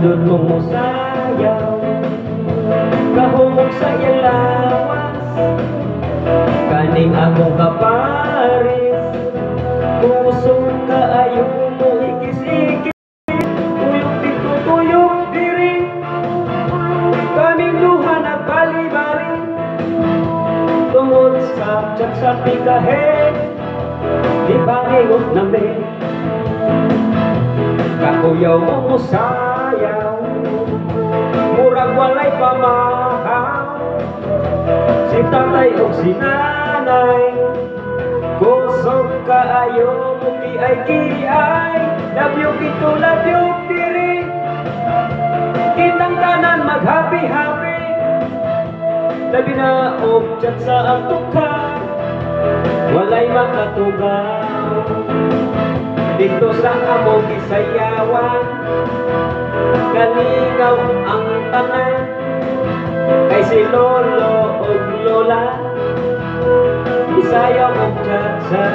Kanindot mong musayaw, kahumog sa iyang lawas, kaning akong kaparis. Kusog ka ayaw mo ikis-ikis, tuyok dito tuyok diri, kaming duha nagbali-bali. Tungod sa tiyag sa pikahe, di pangingot na may kakuyaw mo musayaw, murag walay pamahaw. Si tatay o si nanay, kusog kaayo mo kiay-kiay. Labyog ito, labyog diri, kitang tanan mag-happy-happy. Labi na og tiyag sa antuka, walay makatugaw. Dito sa among gisayawan, kaligaw ang tanan, kay si lolo o lola, isayaw ang tsa-tsa.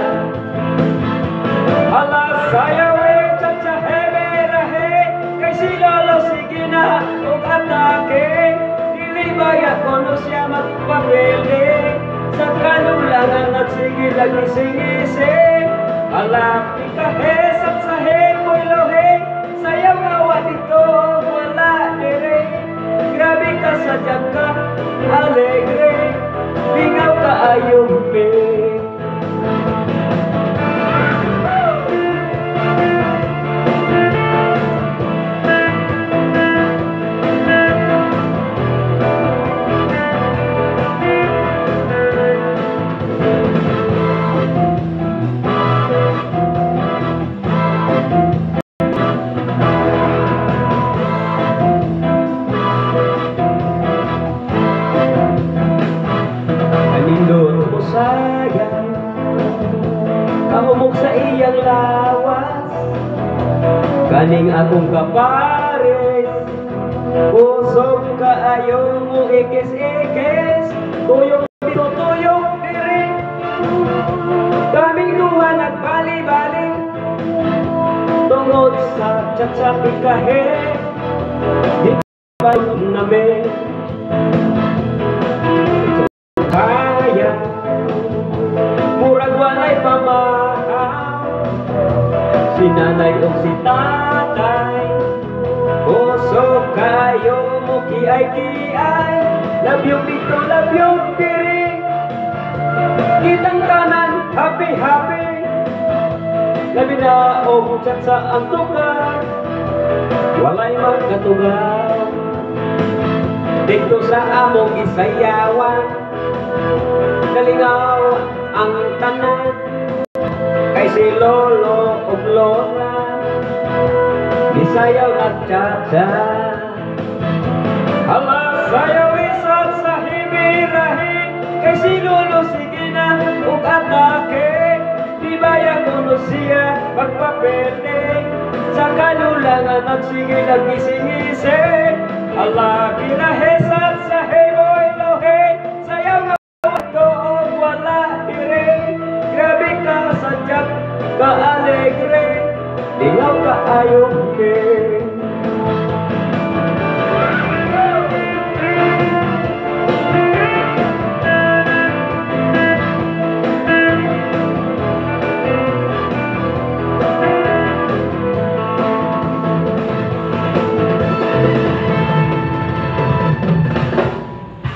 Hala sayaw ang tsa-tsa, hebe rahe, kay si lolo sige na og atake. Dili baya kono siya magpapili, sa kanulangan at sige lagi-sing-ising. Alam ikahesat sa hemoy lohe, sayaw awa dito wala dire. Grabe ka sa tiyag ka, alegre, bingaw ka ayong pe. Kanindot mo sayaw, kahumog sa iyang lawas, kaning akong kapares. Kusog kaayo mo ikis-ikis, tuyok dito tuyok diri, kaming duha nagbali-bali. Tungod sa tiyag sa pikahe, di pangingot na may murag walay pamahaw. Si nanay o si tatay, kusog kayo mo kiay-kiay. Labyog dito, labyog diri, kitang tanan happy-happy. Labi na og tiyag sa antuka, walay magkatugaw. Dito sa among gisayawan, kalingaw ang tanan, kay si lolo o lola, isayaw at tsa-tsa. Hala sayaw isat sa hibirahi, kay si lolo sige na ug atake. Di baya kuno siya magpapili, sa kanulangan at sige nagising-ising. Hala kinahesat sa hemoy lohe, sayaw nga doon wala dire. Grabe ka sa tiyag ka alegre, lingaw ka ayong pe.